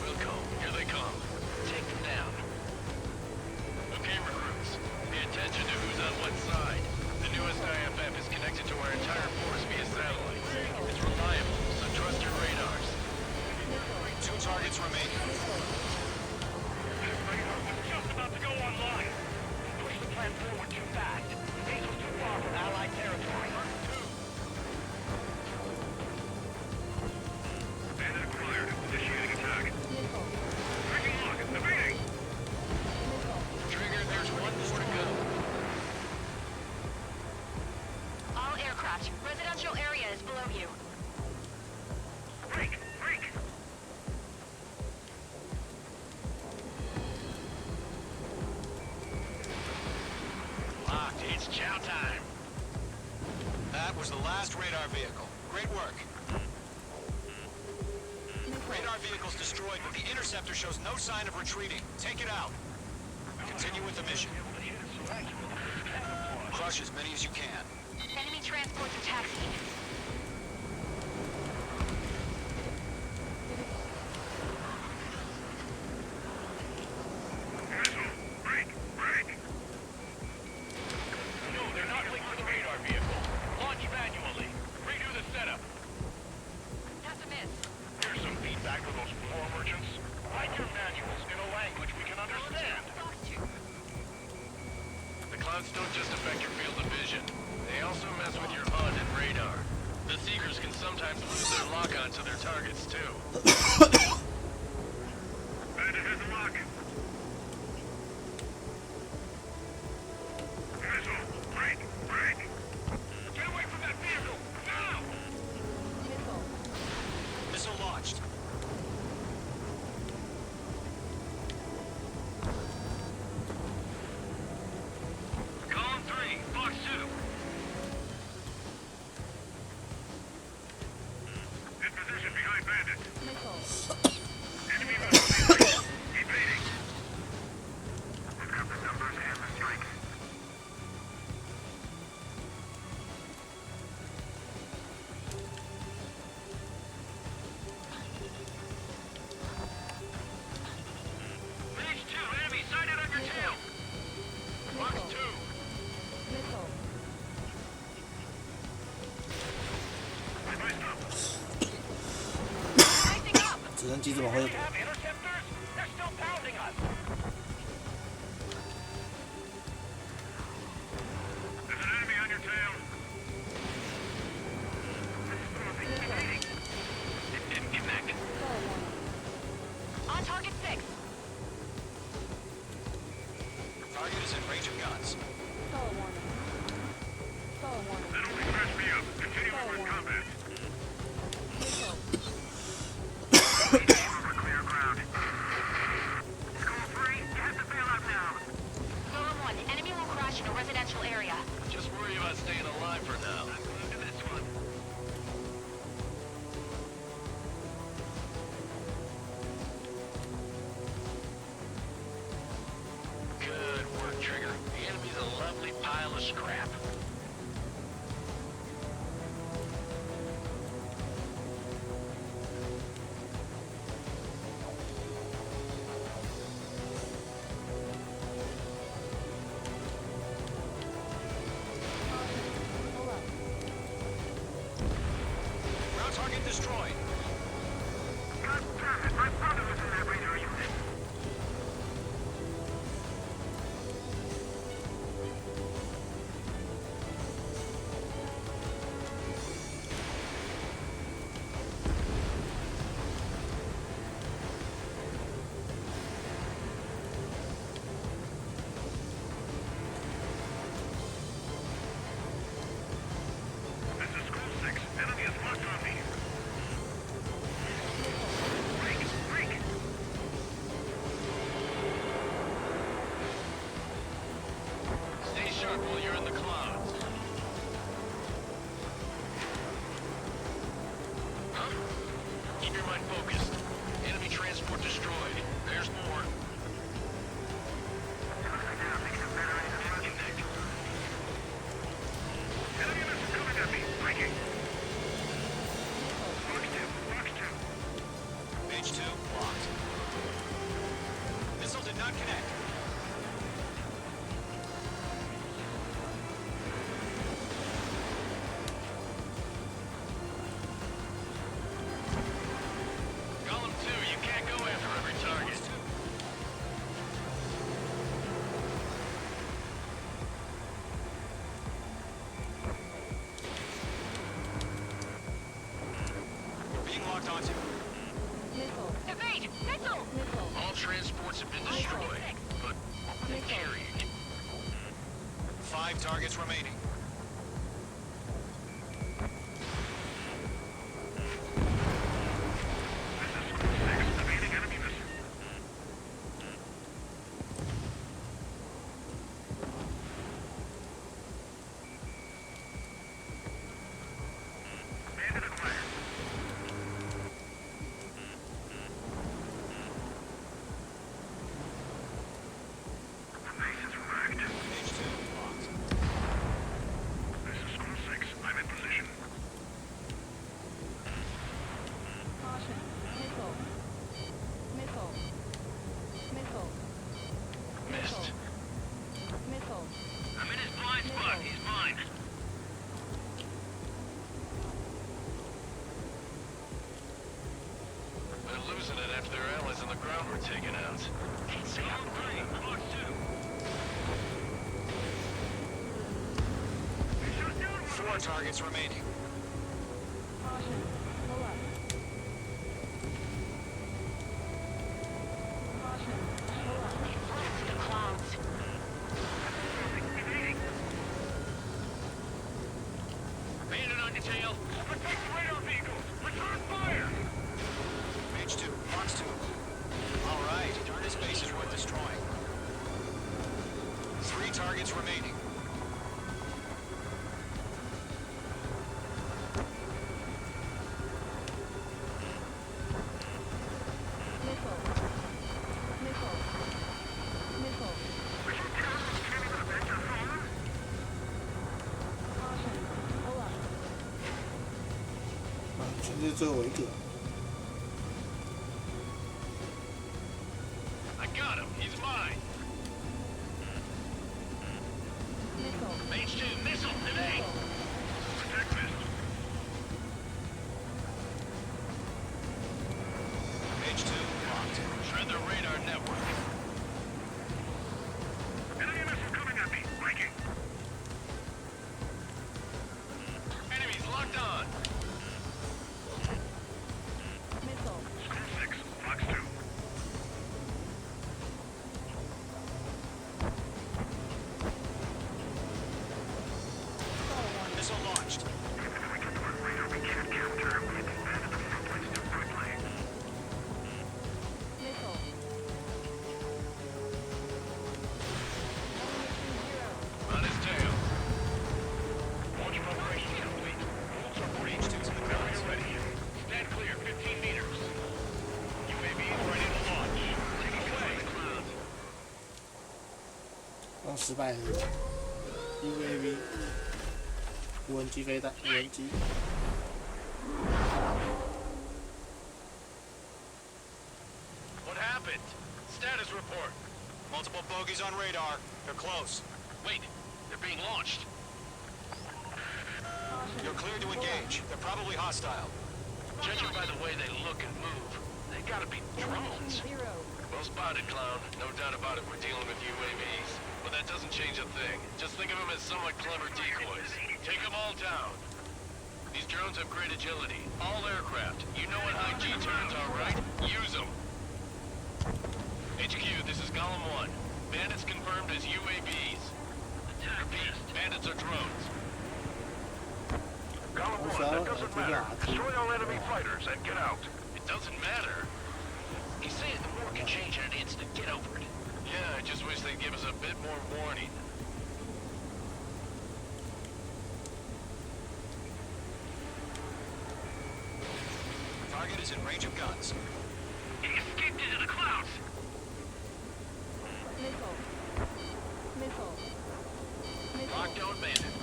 Wilco, here they come. Take them down. Okay, recruits. Pay attention to who's on what side. The newest IFF is connected to our entire force via satellite. It's reliable, so trust your radars. 2 targets remaining. Just about to go online. Push the plan forward too fast. Base was too far from Allied territory. Bandit acquired. Initiating attack. Breaking lock. Evading. Trigger, there's one more to go. All aircraft. Residential area is below you. Break. Break. Locked, it's chow time. That was the last radar vehicle. Great work. Radar vehicle's destroyed, but the interceptor shows no sign of retreating. Take it out. Continue with the mission. Crush as many as you can. Enemy transports are taxiing. Break. Break. No, they're not linked with the radar vehicle. Launch manually. Redo the setup. That's a miss. Here's some feedback for those floor merchants. Write your manuals in a language we can understand. The clouds don't just affect your field of vision. They also mess with your HUD and radar. The Seekers can sometimes lose their lock-on to their targets, too. Bandit has a lock. Missile. Break. Break. Get away from that vehicle. Now! Missile launched. Column 3. Box 2. In position behind Bandit. Enemy missile. Evading. We've got the numbers and the strength. Page 2. Enemy sighted on your tail. Box 2.直升机怎么会？ Have interceptors? They're still pounding us. There's an enemy on your tail. It didn't connect. On target 6. Target is in range of guns. That only scratched me up. Continue on combat. Over clear ground. School 3, you have to bail out now. Golem 1, enemy will crash in a residential area. Just worry about staying alive for now. I'm glued to this one. Good work, Trigger. The enemy's a lovely pile of scrap. Ground target destroyed. God damn it, my brother was in that radar unit. This is School 6. Enemy is locked on me. Break! Break! Stay sharp while you're in the clouds. Huh? Keep your mind focused. Enemy transport destroyed. There's more. Looks like they're not making a better Didn't connect. Enemy locked onto. Missile. Evade! Missile! Missile. All transports have been destroyed, but the carrier. 5 targets remaining. Caution. Missile. Missile. Missile. Missed. Missile. I'm in his blind spot. He's mine. They're losing it after their allies on the ground were taken out. Zone 3, Fox 2. 4 targets remaining. Caution. Pull up. Caution. Pull up. It's the clouds. Bandit on your tail. Protect the radar vehicles! Return fire! Mage 2, Fox 2. All right, this base is worth destroying. 3 targets remaining. Missile. Missile. Missile. Caution. Pull up. 啊，全世界只有我一个。 I got him. He's mine. Missile. Mage 2, missile, evade. Protect this! Mage 2, locked. Shred the radar network. Enemy missile coming at me! Breaking! Enemies locked on. Missile. School 6, Fox 2. Missile launched. Radar we can't capture. We have expanded the front lines too quickly. Missile. On his tail. Launch preparation complete. Rules are Mage 2 to the Area ground. ready. Stand clear, 15 meters. UAVs ready to launch. Taking away. 哦，失败了。UAV 无人机飞弹，无人机。 What happened? Status report. Multiple bogies on radar. They're close. Wait, they're being launched. You're cleared to engage. They're probably hostile. Judging by the way they look and move, they gotta be drones. Zero. Well spotted, clown. No doubt about it, we're dealing with UAVs. But that doesn't change a thing. Just think of them as somewhat clever decoys. Take them all down. These drones have great agility. All aircraft. You know what high G turns are, right? Use them. HQ, this is Column 1. Bandits confirmed as UAVs. Repeat, bandits are drones. Column 1, that doesn't matter. Destroy all enemy fighters and get out. It doesn't matter. He's saying the war can change in an instant. Get over it. Yeah, I just wish they'd give us a bit more warning. Target is in range of guns. He escaped into the clouds. Missile. Missile. Missile. Lockdown bandit.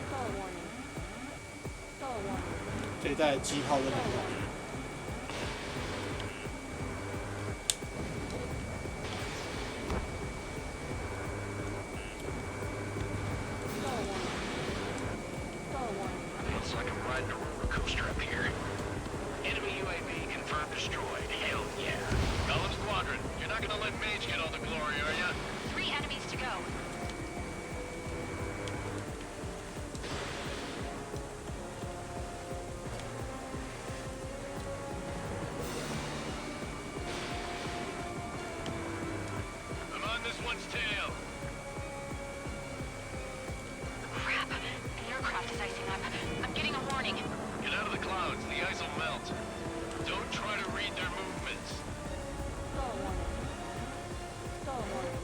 Stall warning. Stall warning. 这一带机炮跟能量。 Stall warning. Stall warning. Looks like I'm riding a roller coaster up here. Enemy UAV confirmed destroyed. Hell yeah. Colin Squadron, you're not gonna let Mage get all the glory, are ya? 3 enemies to go. Lance tail. Crap. The aircraft is icing up. I'm getting a warning. Get out of the clouds. The ice will melt. Don't try to read their movements. Stall warning. Stall warning.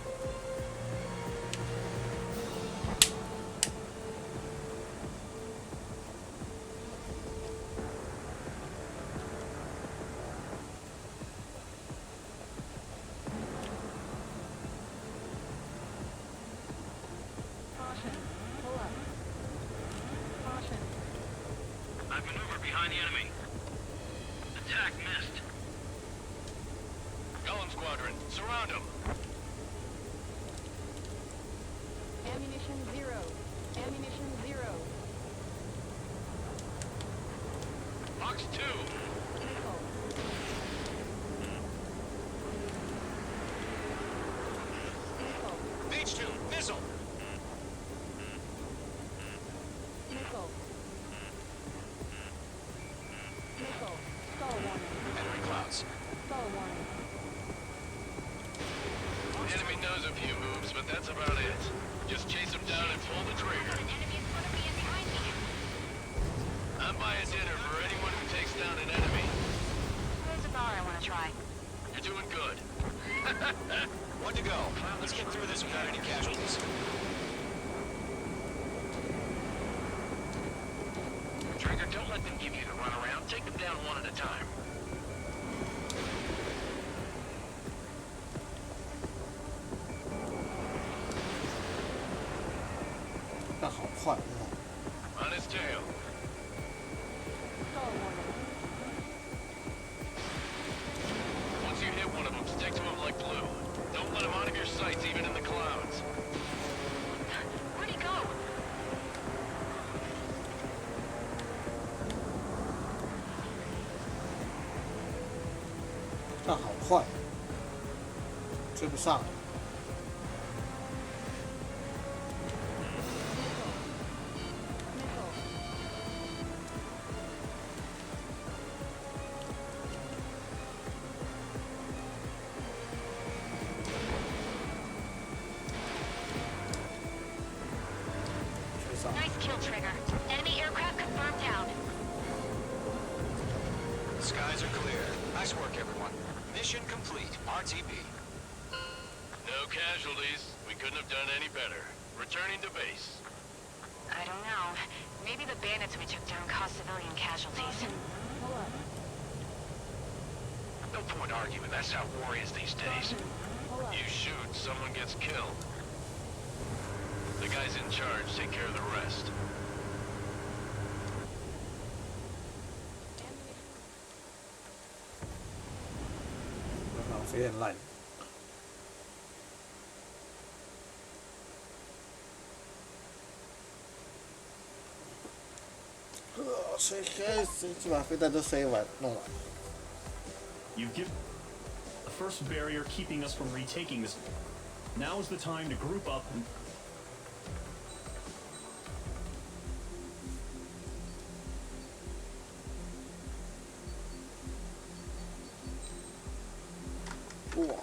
那好快哦！ On his tail. Stall warning. Once you hit one of them, stick to him like glue. Don't let him out of your sights, even in the clouds. Where'd he go? 那好快，追不上。 Nice kill, Trigger. Enemy aircraft confirmed down. Skies are clear. Nice work, everyone. Mission complete. RTB. No casualties. We couldn't have done any better. Returning to base. I don't know. Maybe the bandits we took down caused civilian casualties. Pull up. No point arguing. That's how war is these days. Pull up. You shoot, someone gets killed. The guys in charge take care of the rest. 飞很烂。谁就把飞弹都飞完弄完。 You give the first barrier keeping us from retaking this. Now is the time to group up and.哇！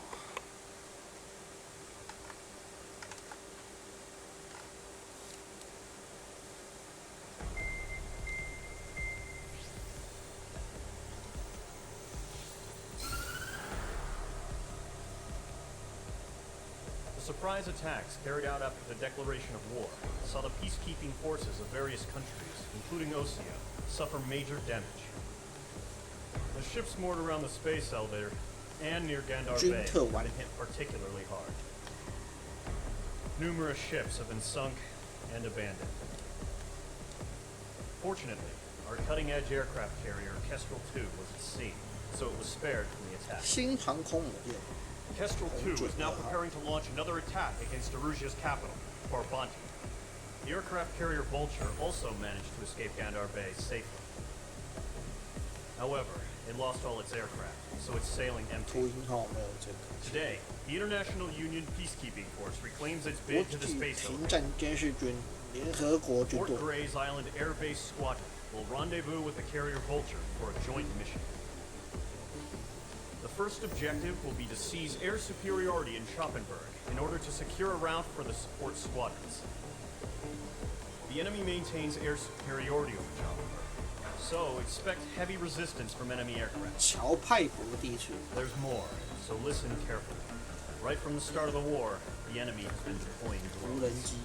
The surprise attacks carried out after the declaration of war saw the peacekeeping forces of various countries, including Osea, suffer major damage. The ships moored around the space elevator and near Gandar Bay have been hit particularly hard. Numerous ships have been sunk and abandoned. Fortunately, our cutting-edge aircraft carrier, Kestrel 2, was at sea, so it was spared from the attack. 新航空母舰。 Kestrel 2 is now preparing to launch another attack against Erusia's capital, Barbanti. The aircraft carrier Vulture also managed to escape Gandar Bay safely. However, it lost all its aircraft, so it's sailing empty. Today, the International Union Peacekeeping Force reclaims its bid to the space elevator. Fort Gray's Island Air Base Squadron will rendezvous with the carrier Vulture for a joint mission. The first objective will be to seize air superiority in Schoppenberg in order to secure a route for the support squadrons. The enemy maintains air superiority over Schoppenberg, so expect heavy resistance from enemy aircraft. 乔派博地区。 There's more, so listen carefully. Right from the start of the war, the enemy has been deploying 无人 drones. 机，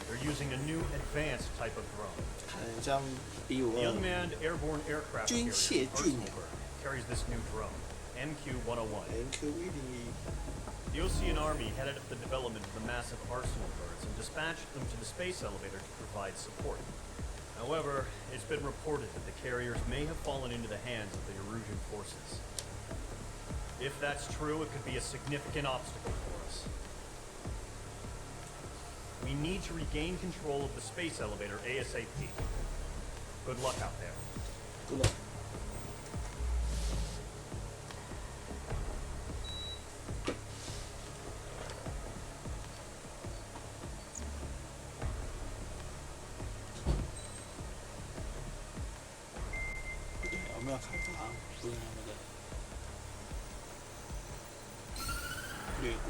They're using a new advanced type of drone. 很像 B The 52。 unmanned airborne aircraft 军 carrier 械巨鸟 Arsenalberg carries this new drone, MQ-101. NQ-101。 The Ocean Army headed up the development of the massive Arsenal birds and dispatched them to the space elevator to provide support. However, it's been reported that the carriers may have fallen into the hands of the Erusian forces. If that's true, it could be a significant obstacle for us. We need to regain control of the space elevator ASAP. Good luck out there. Good luck. 有没有开发？不是那个略过。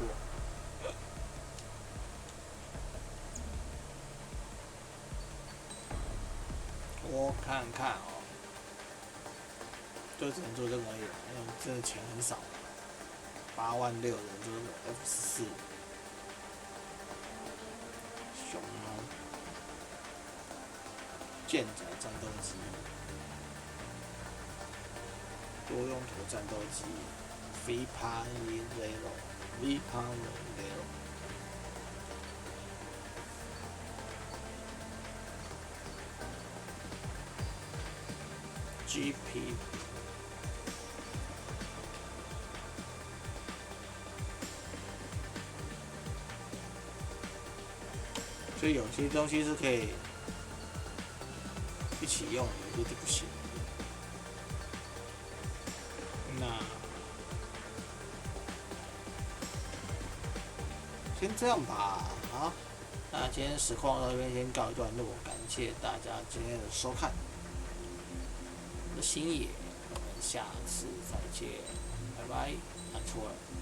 我看看哦，就只能做这个而已了，因为真的钱很少，8万6的就是 F14，熊猫，舰载战斗机。 多用途战斗机 V-Pan-Zero GP 所以有些东西是可以一起用，有些就不行。 那先这样吧，好，那今天实况到这边先告一段落，感谢大家今天的收看，我是星野，我们下次再见，拜拜，安初二。